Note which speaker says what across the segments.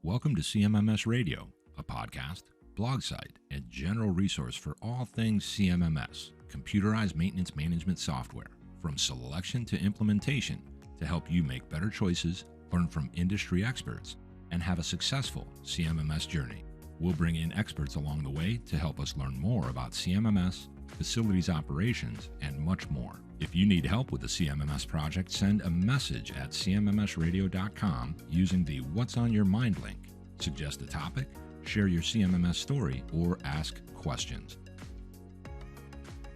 Speaker 1: Welcome to CMMS Radio, a podcast, blog site, and general resource for all things CMMS, computerized maintenance management software, from selection to implementation, to help you make better choices, learn from industry experts, and have a successful CMMS journey. We'll bring in experts along the way to help us learn more about CMMS, facilities operations, and much more. If you need help with the CMMS project, send a message at CMMSradio.com using the What's on Your Mind link. Suggest a topic, share your CMMS story, or ask questions.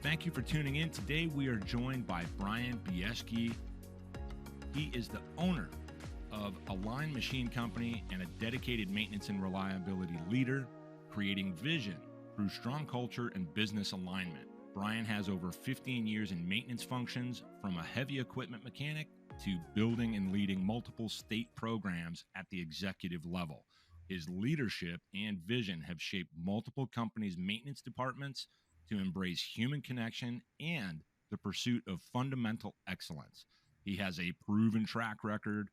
Speaker 1: Thank you for tuning in. Today we are joined by Bryan Bieschke. He is the owner of a line machine company and a dedicated maintenance and reliability leader, creating vision through strong culture and business alignment. Bryan has over 15 years in maintenance functions, from a heavy equipment mechanic to building and leading multiple state programs at the executive level. His leadership and vision have shaped multiple companies' maintenance departments to embrace human connection and the pursuit of fundamental excellence. He has a proven track record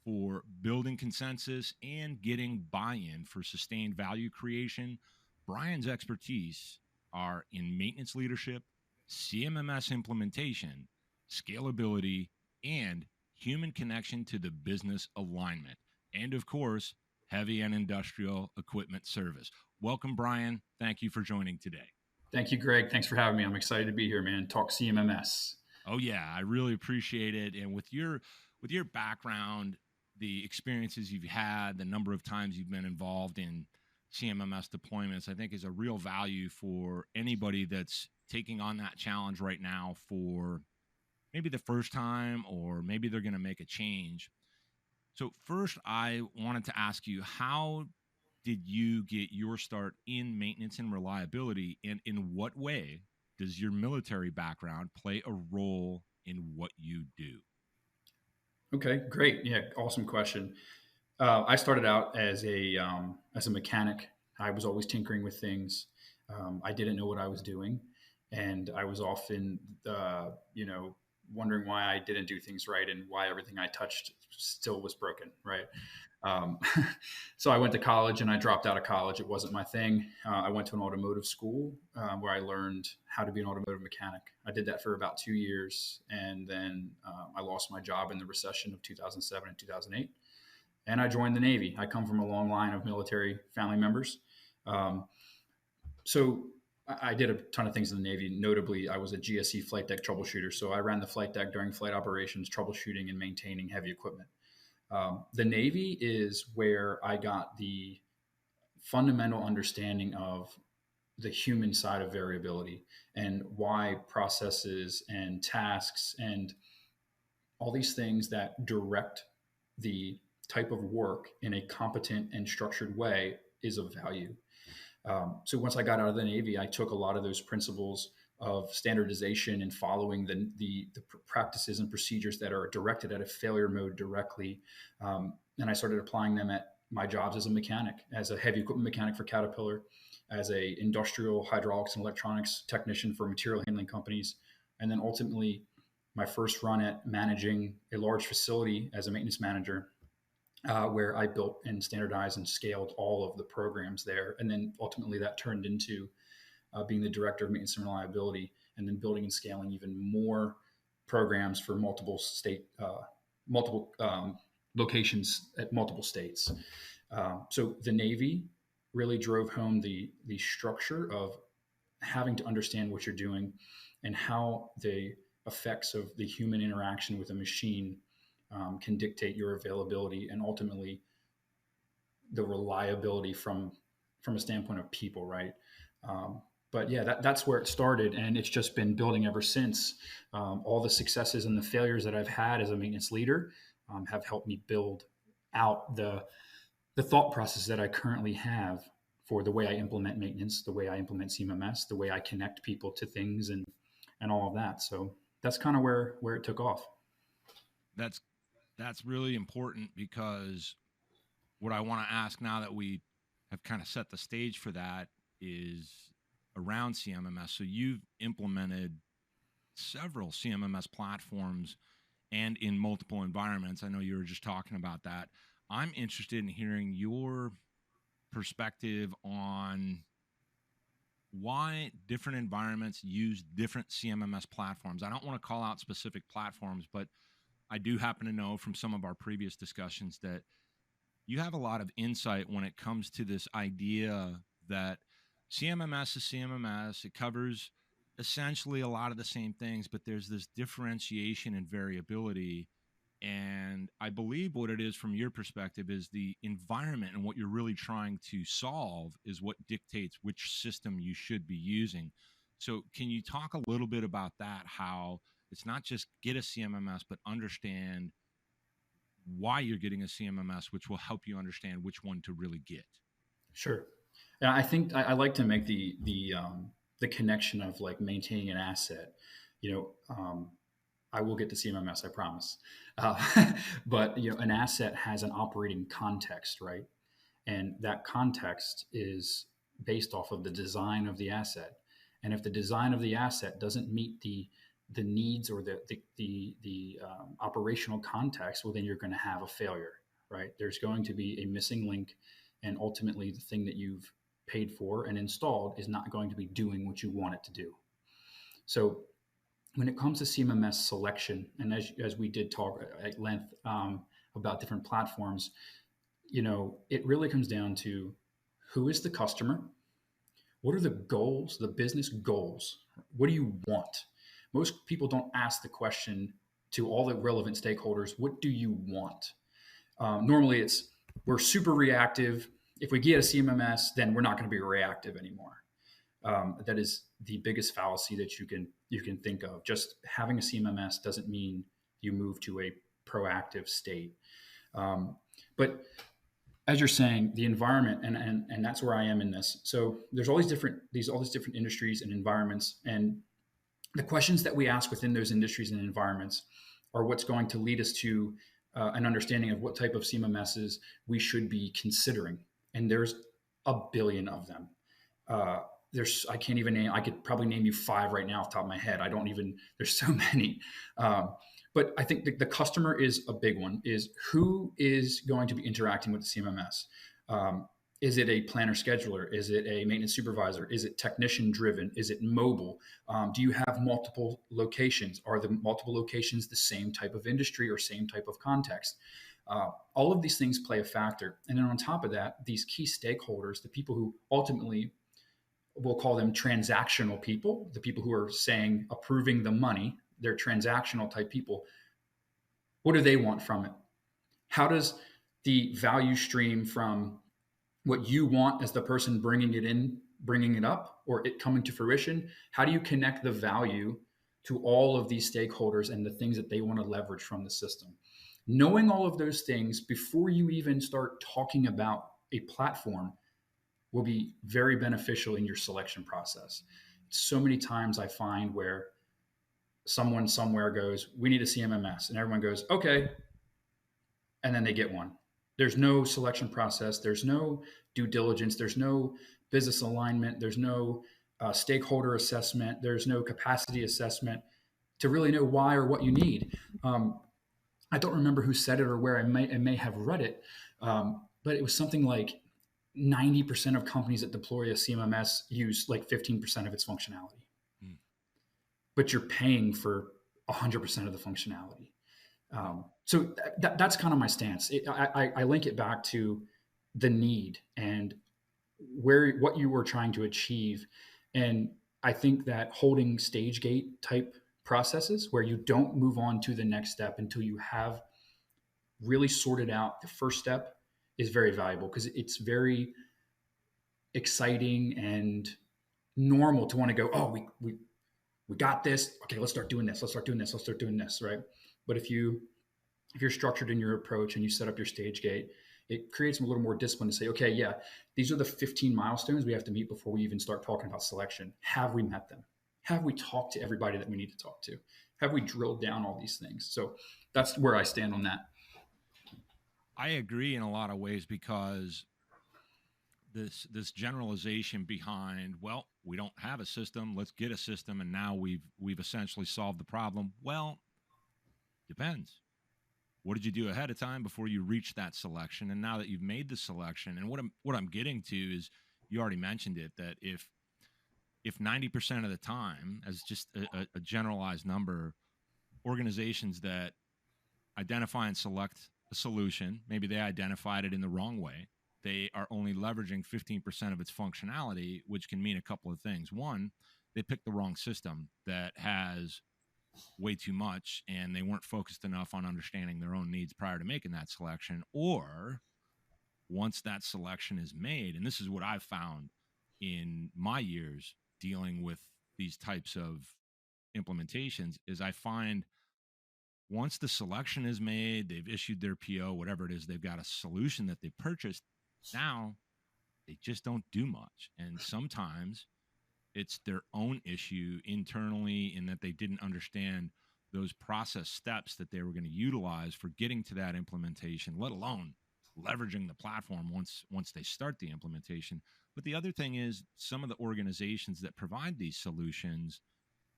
Speaker 1: for building consensus and getting buy-in for sustained value creation. Bryan's expertise are in maintenance leadership, CMMS implementation, scalability, and human connection to the business alignment, and of course, heavy and industrial equipment service. Welcome, Bryan. Thank you for joining today.
Speaker 2: Thank you, Greg. Thanks for having me. I'm excited to be here, man. Talk CMMS.
Speaker 1: Oh yeah, I really appreciate it. And with your background, the experiences you've had, the number of times you've been involved in CMMS deployments, I think is a real value for anybody that's taking on that challenge right now for maybe the first time, or maybe they're going to make a change. So first, I wanted to ask you, how did you get your start in maintenance and reliability, and in what way does your military background play a role in what you do?
Speaker 2: Okay, great. Yeah, awesome question. I started out as a mechanic. I was always tinkering with things. I didn't know what I was doing, and I was often, wondering why I didn't do things right and why everything I touched still was broken. Right. Um, so I went to college and I dropped out of college. It wasn't my thing. I went to an automotive school where I learned how to be an automotive mechanic. I did that for about 2 years, and then I lost my job in the recession of 2007 and 2008. And I joined the Navy. I come from a long line of military family members. So I did a ton of things in the Navy. Notably, I was a GSE flight deck troubleshooter. So I ran the flight deck during flight operations, troubleshooting and maintaining heavy equipment. The Navy is where I got the fundamental understanding of the human side of variability and why processes and tasks and all these things that direct the type of work in a competent and structured way is of value. So once I got out of the Navy, I took a lot of those principles of standardization and following the practices and procedures that are directed at a failure mode directly. And I started applying them at my jobs as a mechanic, as a heavy equipment mechanic for Caterpillar, as a industrial hydraulics and electronics technician for material handling companies. And then ultimately my first run at managing a large facility as a maintenance manager, where I built and standardized and scaled all of the programs there. And then ultimately that turned into being the director of maintenance and reliability, and then building and scaling even more programs for multiple locations at multiple states. So the Navy really drove home the structure of having to understand what you're doing and how the effects of the human interaction with a machine can dictate your availability and ultimately the reliability from a standpoint of people, right? But yeah, that's where it started, and it's just been building ever since. All the successes and the failures that I've had as a maintenance leader have helped me build out the thought process that I currently have for the way I implement maintenance, the way I implement CMMS, the way I connect people to things, and all of that. So that's kind of where it took off.
Speaker 1: That's really important, because what I want to ask now that we have kind of set the stage for that is around CMMS. So you've implemented several CMMS platforms and in multiple environments. I know you were just talking about that. I'm interested in hearing your perspective on why different environments use different CMMS platforms. I don't want to call out specific platforms, but I do happen to know from some of our previous discussions that you have a lot of insight when it comes to this idea that CMMS is CMMS. It covers essentially a lot of the same things, but there's this differentiation and variability. And I believe what it is from your perspective is the environment, and what you're really trying to solve is what dictates which system you should be using. So can you talk a little bit about that? How it's not just get a CMMS, but understand why you're getting a CMMS, which will help you understand which one to really get.
Speaker 2: Sure. And I think I like to make the connection of like maintaining an asset. I will get to CMMS, I promise. But an asset has an operating context, right? And that context is based off of the design of the asset. And if the design of the asset doesn't meet the needs or the operational context, well, then you're going to have a failure, right? There's going to be a missing link, and ultimately, the thing that you've paid for and installed is not going to be doing what you want it to do. So, when it comes to CMMS selection, and as we did talk at length about different platforms, it really comes down to who is the customer, what are the goals, the business goals, what do you want? Most people don't ask the question to all the relevant stakeholders, what do you want? Normally we're super reactive. If we get a CMMS, then we're not going to be reactive anymore. That is the biggest fallacy that you can think of. Just having a CMMS doesn't mean you move to a proactive state. But as you're saying, the environment, and that's where I am in this. So there's all these different industries and environments, and the questions that we ask within those industries and environments are what's going to lead us to an understanding of what type of CMMSs we should be considering. And there's a billion of them. I can't even name, I could probably name you 5 right now off the top of my head. There's so many. But I think the customer is a big one, is who is going to be interacting with the CMMS? Is it a planner scheduler? Is it a maintenance supervisor? Is it technician driven? Is it mobile? Do you have multiple locations? Are the multiple locations the same type of industry or same type of context? All of these things play a factor. And then on top of that, these key stakeholders, the people who ultimately, we'll call them transactional people, the people who are approving the money, they're transactional type people. What do they want from it? How does the value stream from what you want as the person bringing it up, or it coming to fruition, how do you connect the value to all of these stakeholders and the things that they want to leverage from the system? Knowing all of those things before you even start talking about a platform will be very beneficial in your selection process. So many times I find where someone somewhere goes, we need a CMMS, and everyone goes, okay, and then they get one. There's no selection process. There's no due diligence. There's no business alignment. There's no stakeholder assessment. There's no capacity assessment to really know why or what you need. I don't remember who said it or where. I may have read it, but it was something like 90% of companies that deploy a CMMS use like 15% of its functionality. But you're paying for 100% of the functionality. So that's kind of my stance. I link it back to the need and what you were trying to achieve. And I think that holding stage gate type processes where you don't move on to the next step until you have really sorted out the first step is very valuable, because it's very exciting and normal to want to go, oh, we got this. Okay, let's start doing this. Let's start doing this. Let's start doing this. Right. But if you're structured in your approach and you set up your stage gate, it creates a little more discipline to say, okay, yeah, these are the 15 milestones we have to meet before we even start talking about selection. Have we met them? Have we talked to everybody that we need to talk to? Have we drilled down all these things? So that's where I stand on that.
Speaker 1: I agree in a lot of ways, because this generalization behind, well, we don't have a system, let's get a system, and now we've essentially solved the problem. Well, depends. What did you do ahead of time before you reached that selection? And now that you've made the selection, and what I'm getting to is, you already mentioned it, that if 90% of the time, as just a generalized number, organizations that identify and select a solution, maybe they identified it in the wrong way, they are only leveraging 15% of its functionality, which can mean a couple of things. One, they picked the wrong system that has way too much, and they weren't focused enough on understanding their own needs prior to making that selection. Or once that selection is made, and this is what I've found in my years dealing with these types of implementations, is I find once the selection is made, they've issued their PO, whatever it is, they've got a solution that they purchased. Now they just don't do much. And sometimes it's their own issue internally, in that they didn't understand those process steps that they were going to utilize for getting to that implementation, let alone leveraging the platform once they start the implementation. But the other thing is, some of the organizations that provide these solutions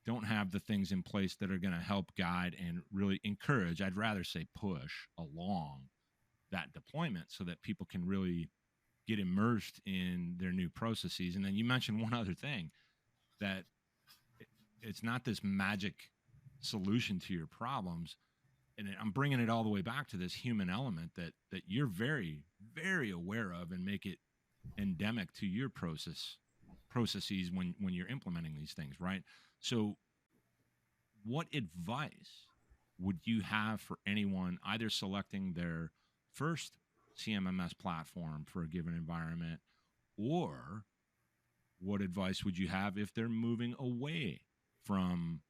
Speaker 1: don't have the things in place that are going to help guide and really encourage, I'd rather say push along that deployment, so that people can really get immersed in their new processes. And then you mentioned one other thing, that it's not this magic solution to your problems. And I'm bringing it all the way back to this human element that you're very, very aware of, and make it endemic to your processes when you're implementing these things, right? So what advice would you have for anyone either selecting their first CMMS platform for a given environment, or what advice would you have if they're moving away from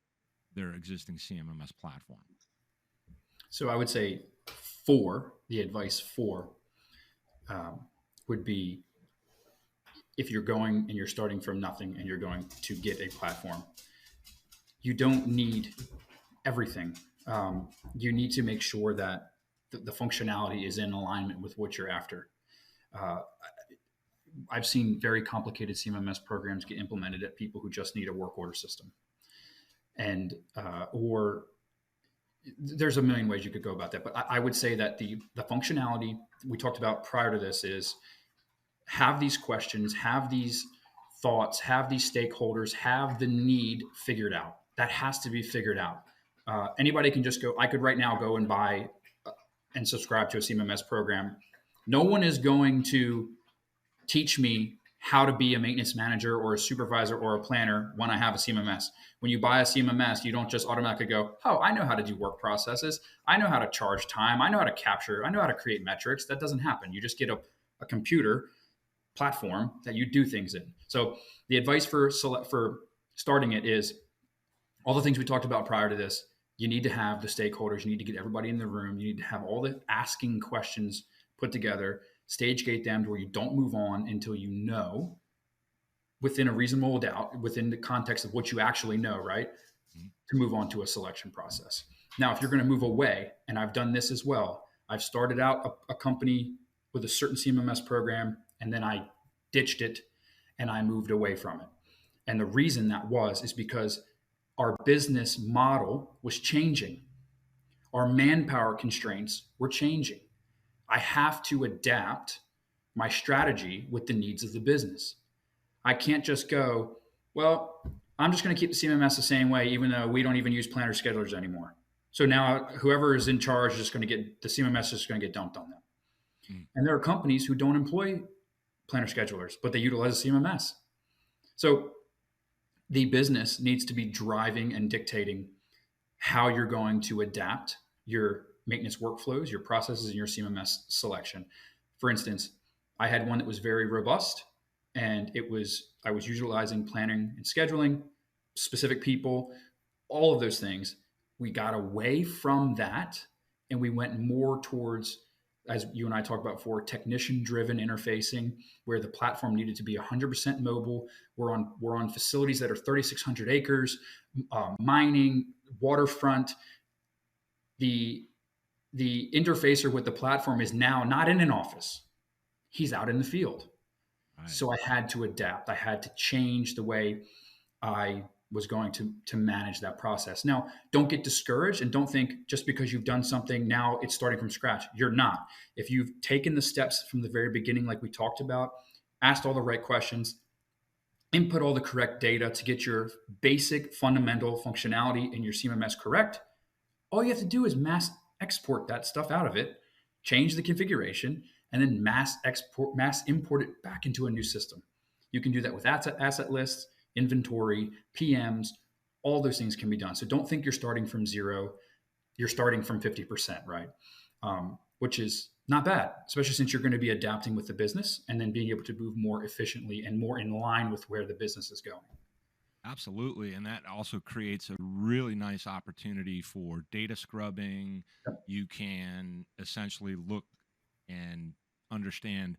Speaker 1: their existing CMMS platform?
Speaker 2: So I would say the advice would be, if you're going and you're starting from nothing and you're going to get a platform, you don't need everything. You need to make sure that the functionality is in alignment with what you're after. I've seen very complicated CMMS programs get implemented at people who just need a work order system. And, or there's a million ways you could go about that. But I would say that the functionality we talked about prior to this is, have these questions, have these thoughts, have these stakeholders, have the need figured out. That has to be figured out. Anybody can just go, I could right now go and buy and subscribe to a CMMS program. No one is going to teach me how to be a maintenance manager or a supervisor or a planner when I have a CMMS. When you buy a CMMS, you don't just automatically go, oh, I know how to do work processes. I know how to charge time. I know how to capture. I know how to create metrics. That doesn't happen. You just get a computer platform that you do things in. So the advice for starting it is all the things we talked about prior to this. You need to have the stakeholders. You need to get everybody in the room. You need to have all the asking questions put together, stage gate them to where you don't move on until you know, within a reasonable doubt, within the context of what you actually know, right? Mm-hmm. To move on to a selection process. Now, if you're going to move away, and I've done this as well, I've started out a company with a certain CMMS program, and then I ditched it and I moved away from it. And the reason that is because our business model was changing. Our manpower constraints were changing. I have to adapt my strategy with the needs of the business. I can't just go, well, I'm just going to keep the CMMS the same way, even though we don't even use planner schedulers anymore. So now whoever is in charge is just going to get, the CMMS is just going to get dumped on them. Mm. And there are companies who don't employ planner schedulers, but they utilize a CMMS. So the business needs to be driving and dictating how you're going to adapt your maintenance workflows, your processes, and your CMMS selection. For instance, I had one that was very robust, and I was utilizing planning and scheduling, specific people, all of those things. We got away from that, and we went more towards, as you and I talked about before, technician-driven interfacing, where the platform needed to be 100% mobile. We're on facilities that are 3,600 acres, mining, waterfront. The interfacer with the platform is now not in an office. He's out in the field. Right. So I had to adapt. I had to change the way I was going to manage that process. Now, don't get discouraged and don't think just because you've done something now it's starting from scratch. You're not. If you've taken the steps from the very beginning, like we talked about, asked all the right questions, input all the correct data to get your basic fundamental functionality in your CMMS correct, all you have to do is mass export that stuff out of it, change the configuration, and then mass import it back into a new system. You can do that with asset lists, inventory, PMs, all those things can be done. So don't think you're starting from zero. You're starting from 50%, right? Which is not bad, especially since you're going to be adapting with the business and then being able to move more efficiently and more in line with where the business is going.
Speaker 1: Absolutely. And that also creates a really nice opportunity for data scrubbing.
Speaker 2: Yep.
Speaker 1: You can essentially look and understand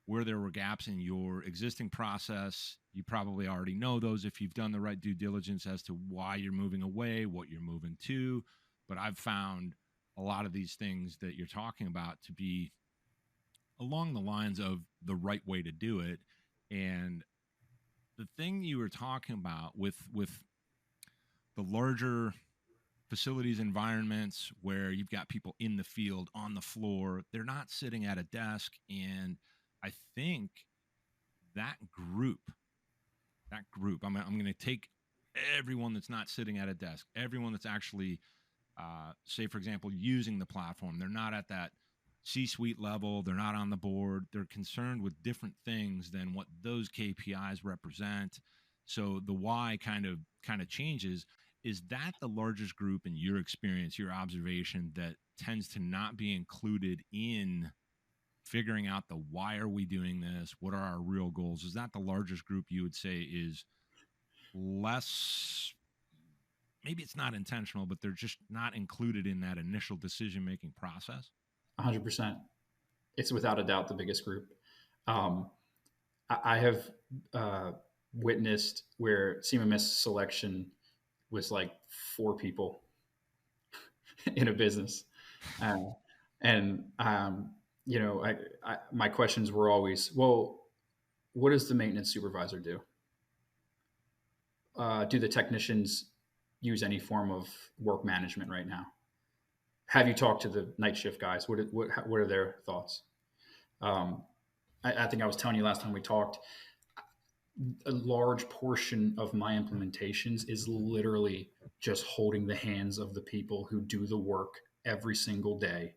Speaker 1: where there were gaps in your existing process. You probably already know those if you've done the right due diligence as to why you're moving away, what you're moving to. But I've found a lot of these things that you're talking about to be along the lines of the right way to do it. And the thing you were talking about with the larger facilities environments where you've got people in the field on the floor, they're not sitting at a desk. And I think that group, I'm going to take everyone that's not sitting at a desk, everyone that's actually, say, for example, using the platform. They're not at that C-suite level. They're not on the board. They're concerned with different things than what those KPIs represent. So the why kind of changes. Is that the largest group in your experience, your observation, that tends to not be included in figuring out the why are we doing this? What are our real goals? Is that the largest group you would say is less, maybe it's not intentional, but they're just not included in that initial decision-making process?
Speaker 2: 100%. It's without a doubt the biggest group. I have witnessed where CMMS selection was like 4 people in a business. My questions were always, well, what does the maintenance supervisor do? Do the technicians use any form of work management right now? Have you talked to the night shift guys? What are their thoughts? I think I was telling you last time we talked, a large portion of my implementations is literally just holding the hands of the people who do the work every single day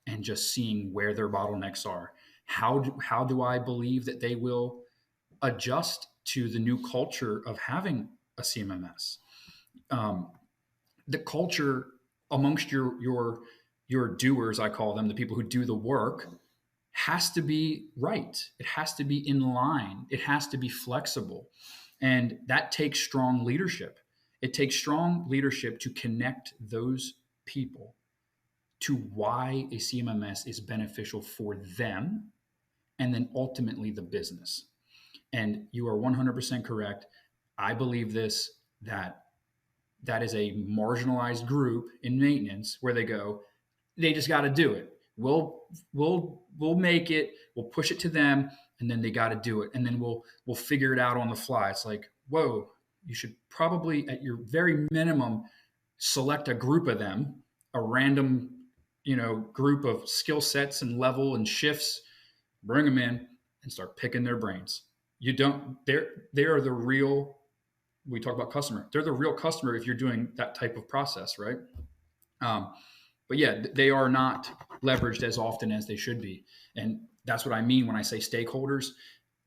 Speaker 2: and just seeing where their bottlenecks are. How do I believe that they will adjust to the new culture of having a CMMS? The culture amongst your doers, I call them, the people who do the work, has to be right. It has to be in line. It has to be flexible. And that takes strong leadership. It takes strong leadership to connect those people to why a CMMS is beneficial for them and then ultimately the business. And you are 100% correct. I believe this, that is a marginalized group in maintenance where they just got to do it. We'll make it, we'll push it to them, and then they got to do it. And then we'll figure it out on the fly. It's like, whoa, you should probably at your very minimum select a group of them, a random, group of skill sets and level and shifts, bring them in and start picking their brains. They are the real, we talk about customer. They're the real customer if you're doing that type of process, right? But yeah, they are not leveraged as often as they should be. And that's what I mean when I say stakeholders,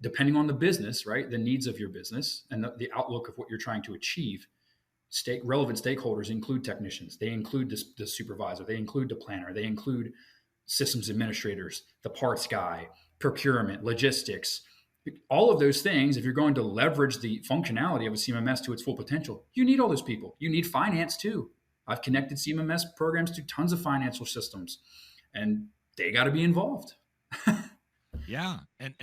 Speaker 2: depending on the business, right? The needs of your business and the outlook of what you're trying to achieve. Relevant stakeholders include technicians. They include the supervisor. They include the planner. They include systems administrators, the parts guy, procurement, logistics. All of those things, if you're going to leverage the functionality of a CMMS to its full potential, you need all those people. You need finance too. I've connected CMMS programs to tons of financial systems, and they got to be involved.
Speaker 1: Yeah, and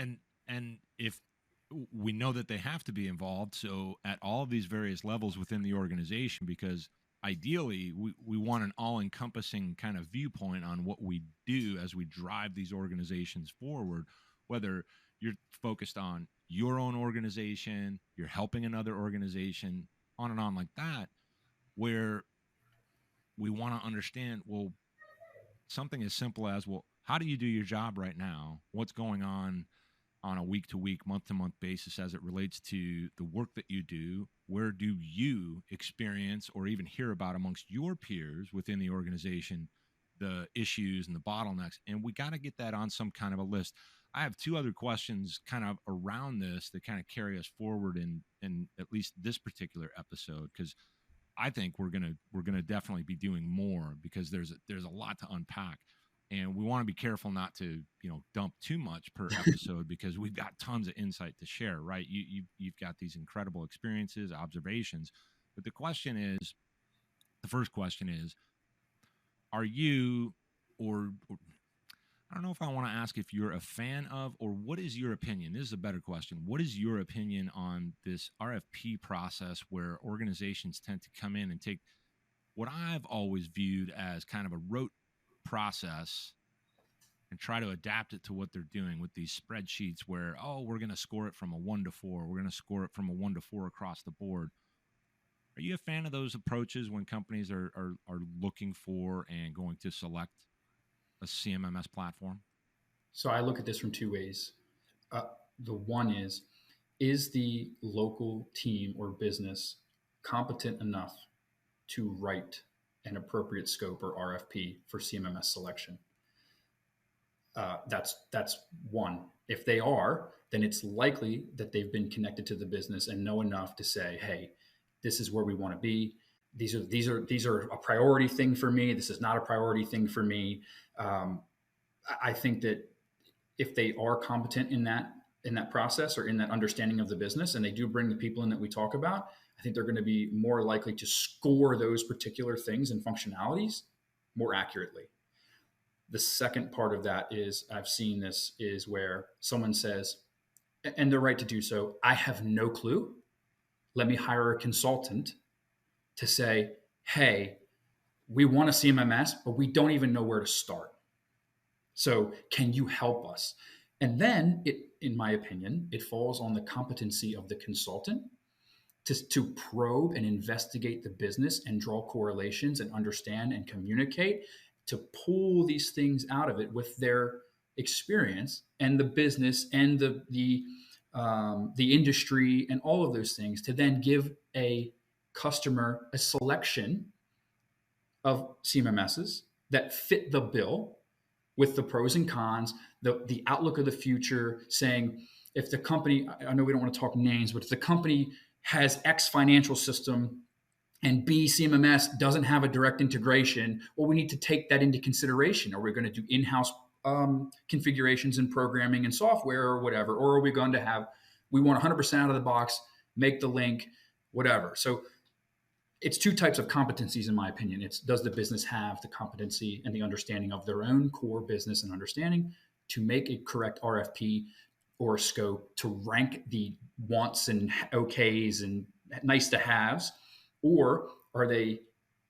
Speaker 1: if we know that they have to be involved, so at all of these various levels within the organization, because ideally we want an all-encompassing kind of viewpoint on what we do as we drive these organizations forward, whether you're focused on your own organization, you're helping another organization, on like that, where we want to understand, well, something as simple as, well, how do you do your job right now? What's going on a week to week, month to month basis as it relates to the work that you do? Where do you experience or even hear about amongst your peers within the organization the issues and the bottlenecks? And we got to get that on some kind of a list. I have two other questions kind of around this that kind of carry us forward in at least this particular episode, because I think we're gonna definitely be doing more, because there's a lot to unpack, and we want to be careful not to dump too much per episode, because we've got tons of insight to share. Right? You've got these incredible experiences, observations, but the first question is, are you or I don't know if I want to ask if you're a fan of, or what is your opinion? This is a better question. What is your opinion on this RFP process, where organizations tend to come in and take what I've always viewed as kind of a rote process and try to adapt it to what they're doing with these spreadsheets where, oh, we're going to score it from a 1 to 4. We're going to score it from a 1 to 4 across the board. Are you a fan of those approaches when companies are looking for and going to select a CMMS platform?
Speaker 2: So I look at this from two ways. The one is the local team or business competent enough to write an appropriate scope or RFP for CMMS selection? That's one. If they are, then it's likely that they've been connected to the business and know enough to say, hey, this is where we want to be. These are a priority thing for me. This is not a priority thing for me. I think that if they are competent in that process or in that understanding of the business, and they do bring the people in that we talk about, I think they're going to be more likely to score those particular things and functionalities more accurately. The second part of that is, I've seen this, is where someone says, and they're right to do so, I have no clue. Let me hire a consultant to say, hey, we want a CMMS, but we don't even know where to start. So can you help us? And then, in my opinion, it falls on the competency of the consultant to probe and investigate the business and draw correlations and understand and communicate, to pull these things out of it with their experience and the business and the industry and all of those things, to then give a customer a selection of CMMSs that fit the bill with the pros and cons, the outlook of the future, saying, if the company, I know we don't want to talk names, but if the company has X financial system and B CMMS doesn't have a direct integration, well, we need to take that into consideration. Are we going to do in-house configurations and programming and software or whatever? Or are we going to have, we want 100% out of the box, make the link, whatever. So it's two types of competencies, in my opinion. It's, does the business have the competency and the understanding of their own core business and understanding to make a correct RFP or scope, to rank the wants and okays and nice to haves? Or are they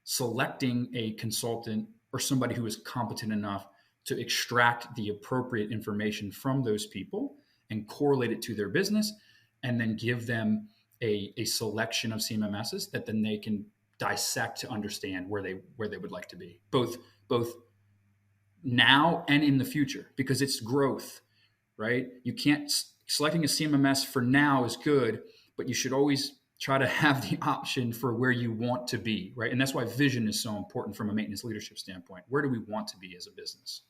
Speaker 2: selecting a consultant or somebody who is competent enough to extract the appropriate information from those people and correlate it to their business, and then give them a selection of CMMSs that then they can dissect to understand where they would like to be, both now and in the future, because it's growth, right? You can't, selecting a CMMS for now is good, but you should always try to have the option for where you want to be, right? And that's why vision is so important from a maintenance leadership standpoint. Where do we want to be as a business?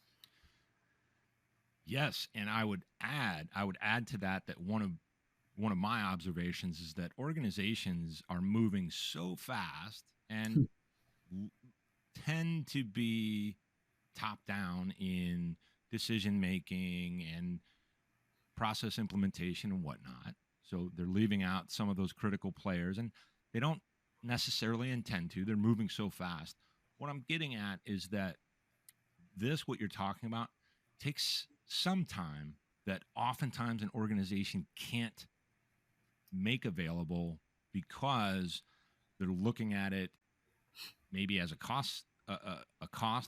Speaker 1: Yes, and I would add to that one of my observations is that organizations are moving so fast and tend to be top down in decision making and process implementation and whatnot. So they're leaving out some of those critical players, and they don't necessarily intend to. They're moving so fast. What I'm getting at is that what you're talking about takes some time that oftentimes an organization can't make available, because they're looking at it maybe as a cost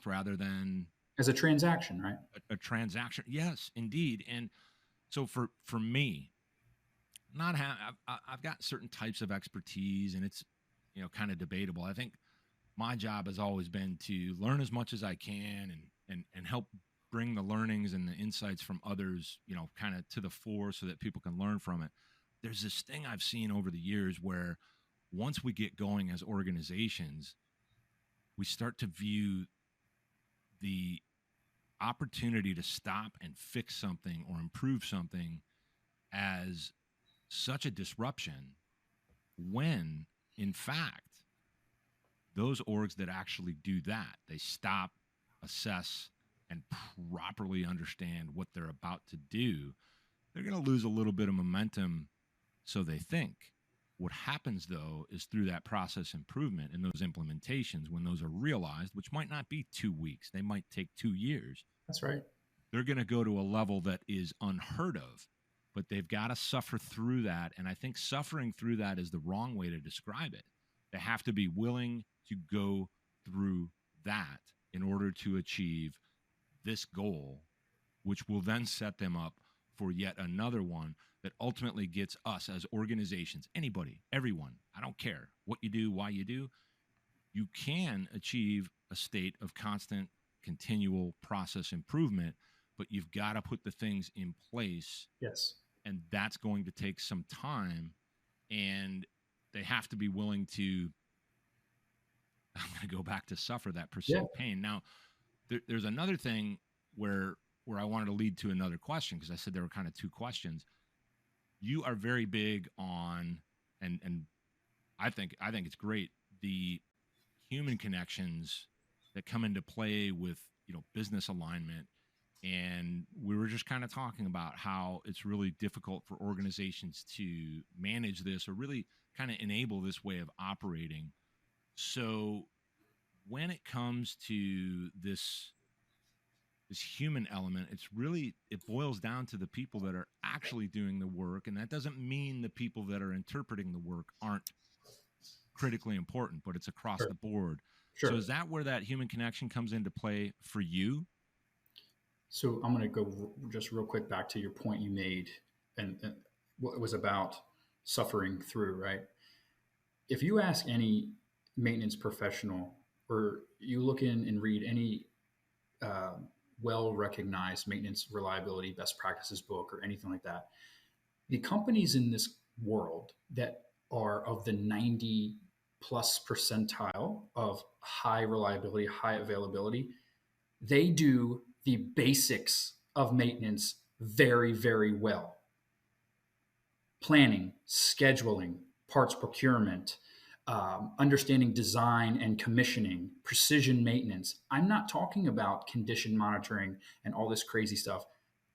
Speaker 1: rather than
Speaker 2: as a transaction, right?
Speaker 1: A transaction. Yes, indeed. And so for me, I've got certain types of expertise, and it's kind of debatable. I think my job has always been to learn as much as I can and help bring the learnings and the insights from others, kind of to the fore so that people can learn from it. There's this thing I've seen over the years where once we get going as organizations, we start to view the opportunity to stop and fix something or improve something as such a disruption, when in fact those orgs that actually do that, they stop, assess, and properly understand what they're about to do, they're going to lose a little bit of momentum, so they think. What happens, though, is through that process improvement and those implementations, when those are realized, which might not be 2 weeks, they might take 2 years.
Speaker 2: That's right.
Speaker 1: They're going to go to a level that is unheard of, but they've got to suffer through that. And I think suffering through that is the wrong way to describe it. They have to be willing to go through that in order to achieve this goal, which will then set them up for yet another one that ultimately gets us as organizations, anybody, everyone, I don't care what you do, why you do, you can achieve a state of constant, continual process improvement, but you've got to put the things in place.
Speaker 2: Yes.
Speaker 1: And that's going to take some time, and they have to be willing to, I'm going to go back to suffer that perceived pain. Now, there's another thing where I wanted to lead to another question, because I said there were kind of two questions. You are very big on, and I think it's great, the human connections that come into play with, business alignment. And we were just kind of talking about how it's really difficult for organizations to manage this or really kind of enable this way of operating. So when it comes to this human element, it boils down to the people that are actually doing the work. And that doesn't mean the people that are interpreting the work aren't critically important, but it's across the board. Sure. So is that where that human connection comes into play for you?
Speaker 2: So I'm going to go just real quick back to your point you made, and what it was about suffering through, right? If you ask any maintenance professional, or you look in and read any well-recognized maintenance reliability best practices book or anything like that, the companies in this world that are of the 90 plus percentile of high reliability, high availability, they do the basics of maintenance very, very well. Planning, scheduling, parts procurement, understanding design and commissioning, precision maintenance. I'm not talking about condition monitoring and all this crazy stuff.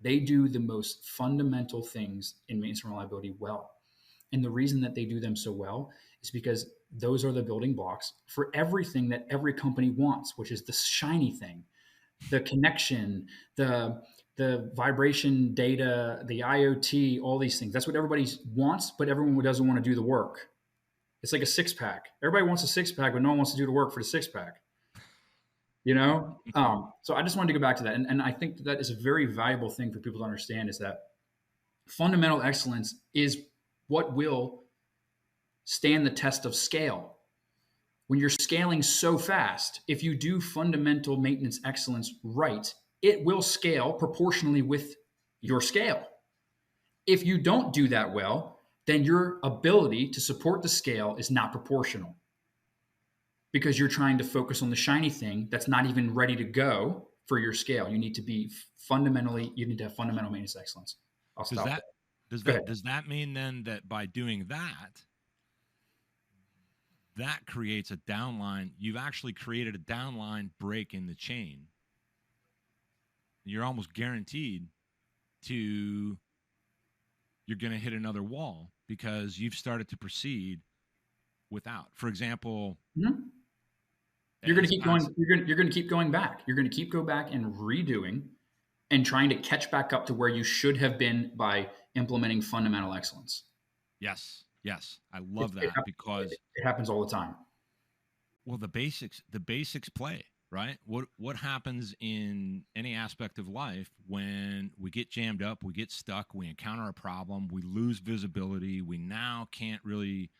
Speaker 2: They do the most fundamental things in maintenance and reliability well. And the reason that they do them so well is because those are the building blocks for everything that every company wants, which is the shiny thing, the connection, the vibration data, the IoT, all these things. That's what everybody wants, but everyone doesn't want to do the work. It's like a six-pack. Everybody wants a six-pack, but no one wants to do the work for the six-pack. So I just wanted to go back to that. And I think that is a very valuable thing for people to understand, is that fundamental excellence is what will stand the test of scale. When you're scaling so fast, if you do fundamental maintenance excellence right, it will scale proportionally with your scale. If you don't do that well, then your ability to support the scale is not proportional, because you're trying to focus on the shiny thing that's not even ready to go for your scale. You need to have fundamental maintenance excellence. I'll stop.
Speaker 1: Does that mean then that by doing that creates a downline? You've actually created a downline break in the chain. You're almost guaranteed you're going to hit another wall because you've started to proceed without. For example,
Speaker 2: you're going to keep going. You're going to keep going back. You're going to keep going back and redoing and trying to catch back up to where you should have been by implementing fundamental excellence.
Speaker 1: Yes. I love that because
Speaker 2: it happens all the time.
Speaker 1: Well, the basics play, right? What happens in any aspect of life when we get jammed up, we get stuck, we encounter a problem, we lose visibility, we now can't really,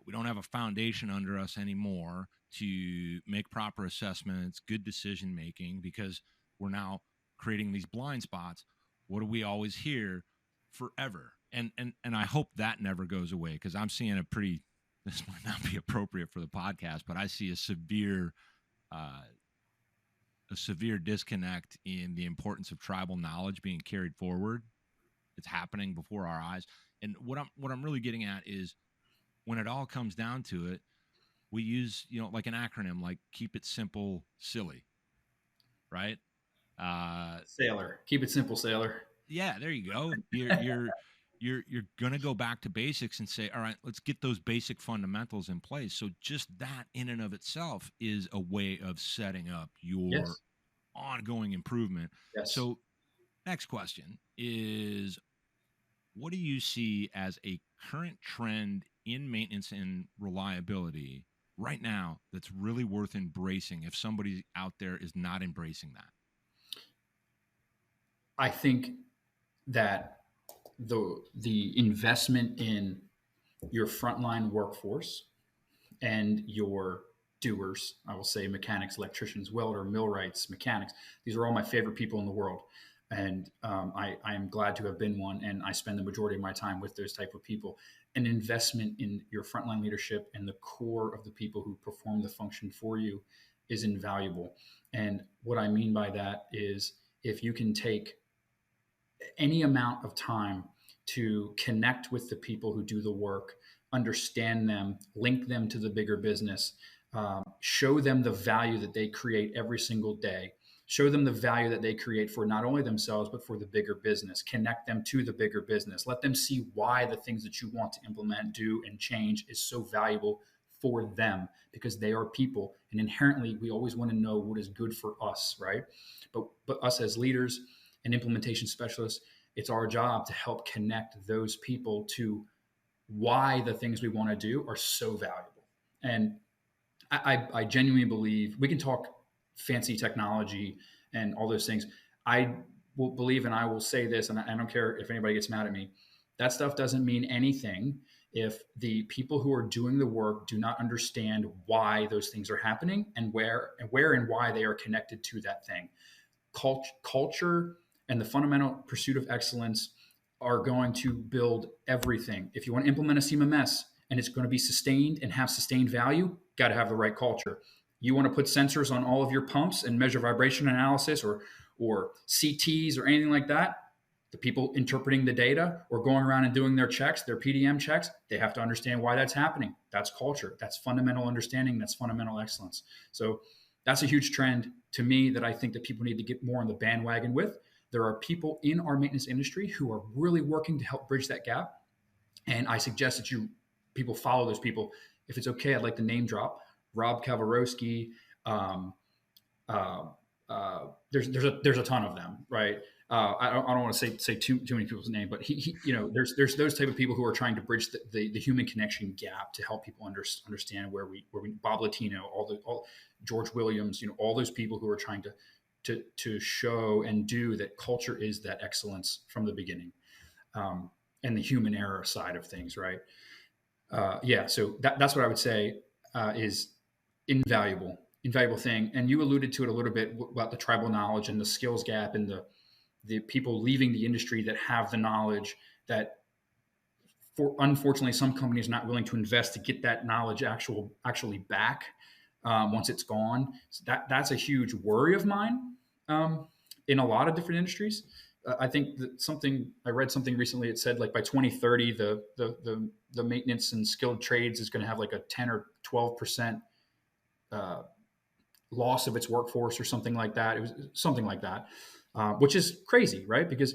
Speaker 1: we don't have a foundation under us anymore to make proper assessments, good decision making, because we're now creating these blind spots. What do we always hear? Forever. And I hope that never goes away, because I'm seeing a pretty, this might not be appropriate for the podcast, but I see a severe disconnect in the importance of tribal knowledge being carried forward. It's happening before our eyes. And what I'm really getting at is, when it all comes down to it, we use, like an acronym, like keep it simple, silly, right?
Speaker 2: Sailor, keep it simple, sailor.
Speaker 1: Yeah, there you go. You're gonna go back to basics and say, all right, let's get those basic fundamentals in place. So just that in and of itself is a way of setting up your ongoing improvement.
Speaker 2: Yes.
Speaker 1: So next question is, what do you see as a current trend in maintenance and reliability right now that's really worth embracing if somebody out there is not embracing that?
Speaker 2: I think that the investment in your frontline workforce and your doers, I will say mechanics, electricians, welder, millwrights, mechanics, these are all my favorite people in the world. And I am glad to have been one, and I spend the majority of my time with those type of people. An investment in your frontline leadership and the core of the people who perform the function for you is invaluable. And what I mean by that is, if you can take any amount of time to connect with the people who do the work, understand them, link them to the bigger business, show them the value that they create every single day, show them the value that they create for not only themselves, but for the bigger business, connect them to the bigger business, let them see why the things that you want to implement, do, and change is so valuable for them, because they are people. And inherently, we always want to know what is good for us, right? But us as leaders and implementation specialists, it's our job to help connect those people to why the things we want to do are so valuable. And I genuinely believe we can talk fancy technology and all those things. I will believe, and I will say this, and I don't care if anybody gets mad at me, that stuff doesn't mean anything if the people who are doing the work do not understand why those things are happening and where and why they are connected to that thing. Culture and the fundamental pursuit of excellence are going to build everything. If you want to implement a CMMS and it's going to be sustained and have sustained value, got to have the right culture. You want to put sensors on all of your pumps and measure vibration analysis or CTs or anything like that, the people interpreting the data or going around and doing their checks, their PDM checks, they have to understand why that's happening. That's culture. That's fundamental understanding. That's fundamental excellence. So that's a huge trend to me that I think that people need to get more on the bandwagon with. There are people in our maintenance industry who are really working to help bridge that gap. And I suggest that people follow those people. If it's okay, I'd like to name drop Rob Kawarowski. There's a ton of them, right? I don't want to say too many people's name, but he there's those type of people who are trying to bridge the human connection gap to help people understand where we Bob Latino, all George Williams, all those people who are trying to show and do that culture is that excellence from the beginning, and the human error side of things, right? So that's what I would say is invaluable thing. And you alluded to it a little bit about the tribal knowledge and the skills gap and the people leaving the industry that have the knowledge that, unfortunately, some companies are not willing to invest to get that knowledge actually back once it's gone. So that's a huge worry of mine in a lot of different industries. I think that I read something recently. It said like by 2030, the maintenance and skilled trades is going to have like a 10 or 12% loss of its workforce or something like that. It was something like that, which is crazy, right? Because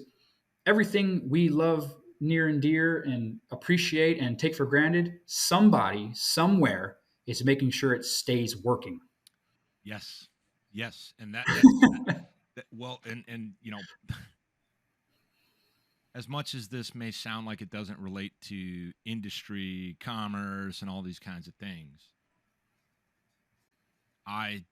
Speaker 2: everything we love near and dear and appreciate and take for granted, somebody somewhere is making sure it stays working.
Speaker 1: Yes. And that well, and as much as this may sound like it doesn't relate to industry, commerce, and all these kinds of things, I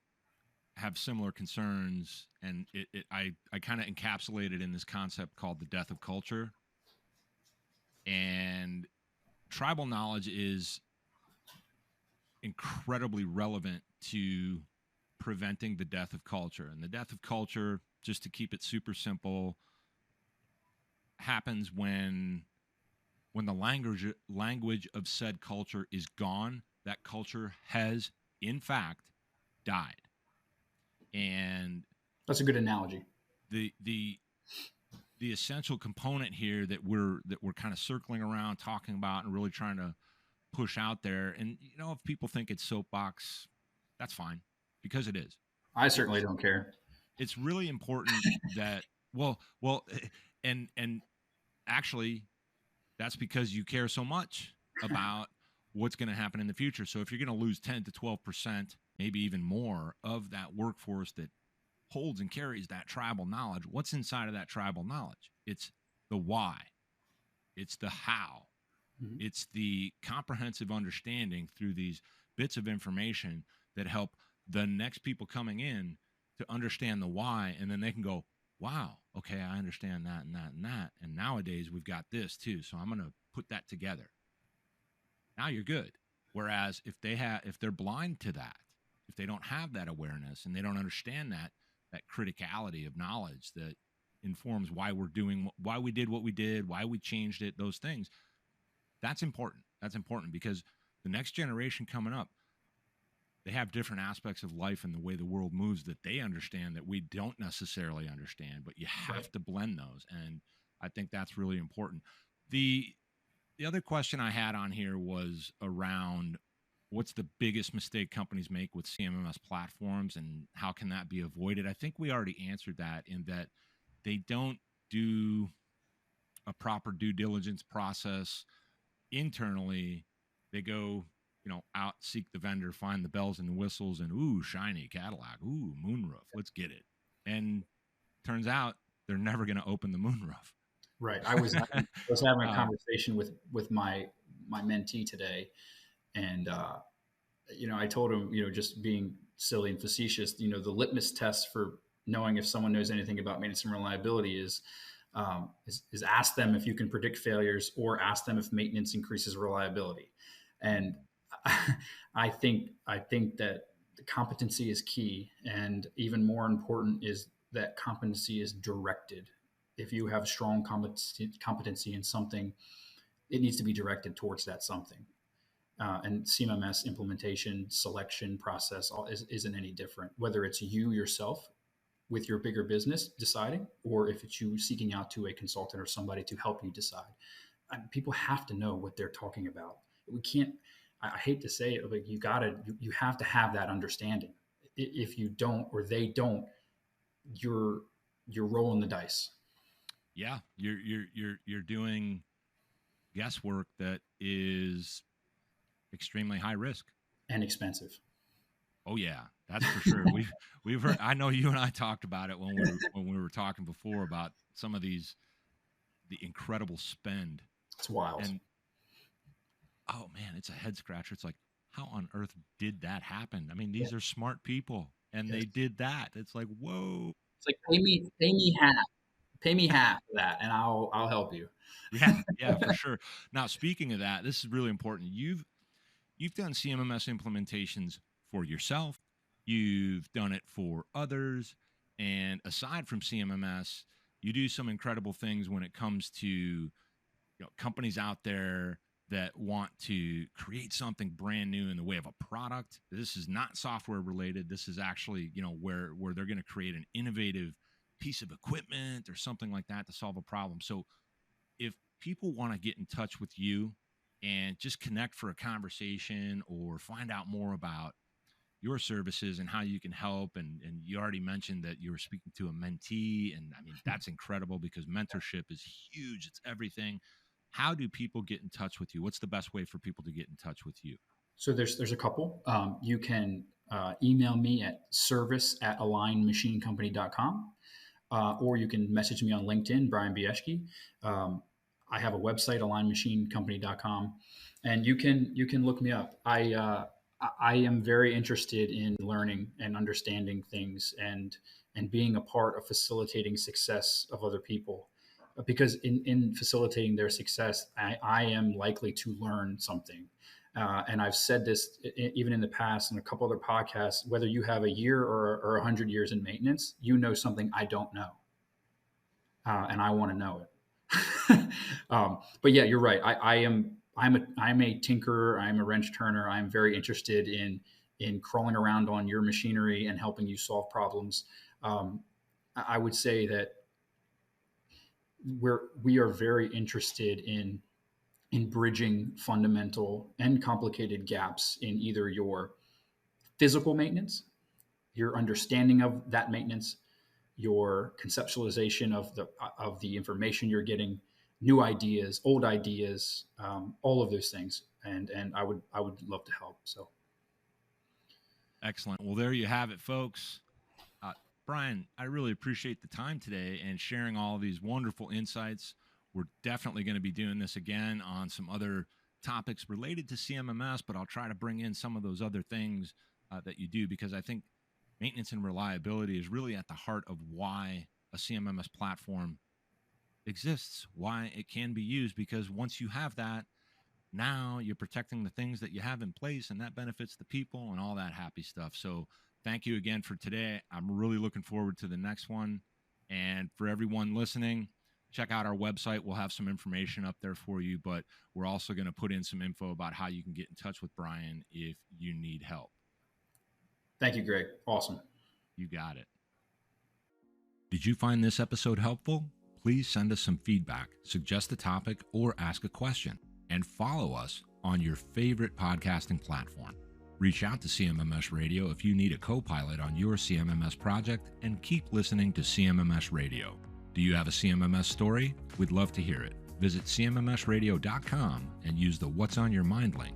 Speaker 1: have similar concerns, and I kind of encapsulate it in this concept called the death of culture. And tribal knowledge is incredibly relevant to preventing the death of culture. And the death of culture, just to keep it super simple, happens when the language of said culture is gone. That culture has, in fact, died. And
Speaker 2: that's a good analogy.
Speaker 1: The essential component here that we're kind of circling around, talking about, and really trying to push out there. And if people think it's soapbox, that's fine, because it is.
Speaker 2: I certainly don't care.
Speaker 1: It's really important that well, and actually, that's because you care so much about what's going to happen in the future. So if you're going to lose 10 to 12%, maybe even more of that workforce that holds and carries that tribal knowledge, what's inside of that tribal knowledge? It's the why. It's the how. Mm-hmm. It's the comprehensive understanding through these bits of information that help the next people coming in to understand the why, and then they can go, wow, okay, I understand that and that and that. And nowadays we've got this too. So I'm going to put that together. Now you're good. Whereas if they're blind to that, if they don't have that awareness and they don't understand that criticality of knowledge that informs why we did what we did, why we changed it, those things, that's important. That's important because the next generation coming up, they have different aspects of life and the way the world moves that they understand that we don't necessarily understand, but you have to blend those. And I think that's really important. The other question I had on here was around what's the biggest mistake companies make with CMMS platforms and how can that be avoided? I think we already answered that in that they don't do a proper due diligence process internally. They go, out, seek the vendor, find the bells and the whistles, and ooh, shiny Cadillac, ooh, moonroof, let's get it. And turns out they're never going to open the moonroof.
Speaker 2: Right. I was having a conversation with my mentee today, and I told him, just being silly and facetious, the litmus test for knowing if someone knows anything about maintenance and reliability is ask them if you can predict failures, or ask them if maintenance increases reliability. And I think that the competency is key, and even more important is that competency is directed. If you have strong competency in something, it needs to be directed towards that something. And CMMS implementation selection process isn't any different, whether it's you yourself with your bigger business deciding, or if it's you seeking out to a consultant or somebody to help you decide. People have to know what they're talking about. We can't, I hate to say it, but you have to have that understanding. If you don't, or they don't, you're rolling the dice.
Speaker 1: Yeah, you're doing guesswork that is extremely high risk
Speaker 2: and expensive.
Speaker 1: Oh yeah, that's for sure. We've heard. I know you and I talked about it when we were talking before about some of the incredible spend.
Speaker 2: It's wild.
Speaker 1: And oh man, it's a head scratcher. It's like, how on earth did that happen? I mean, these are smart people, and they did that. It's like, whoa.
Speaker 2: It's like pay me half of that, and I'll help you.
Speaker 1: Yeah, for sure. Now, speaking of that, this is really important. You've done CMMS implementations for yourself. You've done it for others, and aside from CMMS, you do some incredible things when it comes to companies out there that want to create something brand new in the way of a product. This is not software related. This is actually, where they're going to create an innovative piece of equipment or something like that to solve a problem. So if people want to get in touch with you and just connect for a conversation or find out more about your services and how you can help, and you already mentioned that you were speaking to a mentee, and I mean, that's incredible because mentorship is huge. It's everything. How do people get in touch with you? What's the best way for people to get in touch with you?
Speaker 2: So there's a couple. You can email me at service@alignmachinecompany.com, or you can message me on LinkedIn, Bryan Bieschke. I have a website, alignmachinecompany.com, and you can look me up. I am very interested in learning and understanding things and being a part of facilitating success of other people. Because in facilitating their success, I am likely to learn something. And I've said this even in the past in a couple other podcasts, whether you have a year or 100 years in maintenance, you know something I don't know. And I want to know it. But yeah, you're right. I'm a tinkerer. I'm a wrench turner. I'm very interested in crawling around on your machinery and helping you solve problems. I would say that we are very interested in bridging fundamental and complicated gaps in either your physical maintenance, your understanding of that maintenance, your conceptualization of the information you're getting, new ideas, old ideas, all of those things, and I would love to help. So,
Speaker 1: excellent. Well, there you have it, folks. Bryan, I really appreciate the time today and sharing all of these wonderful insights. We're definitely going to be doing this again on some other topics related to CMMS, but I'll try to bring in some of those other things that you do, because I think maintenance and reliability is really at the heart of why a CMMS platform exists, why it can be used, because once you have that, now you're protecting the things that you have in place, and that benefits the people and all that happy stuff. So thank you again for today. I'm really looking forward to the next one. And for everyone listening, check out our website. We'll have some information up there for you, but we're also going to put in some info about how you can get in touch with Bryan if you need help.
Speaker 2: Thank you, Greg. Awesome.
Speaker 1: You got it. Did you find this episode helpful? Please send us some feedback, suggest a topic, or ask a question, and follow us on your favorite podcasting platform. Reach out to CMMS Radio if you need a co-pilot on your CMMS project, and keep listening to CMMS Radio. Do you have a CMMS story? We'd love to hear it. Visit CMMSradio.com and use the What's on Your Mind link.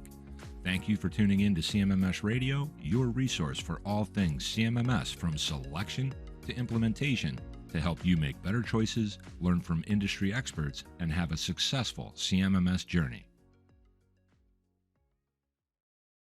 Speaker 1: Thank you for tuning in to CMMS Radio, your resource for all things CMMS, from selection to implementation, to help you make better choices, learn from industry experts, and have a successful CMMS journey.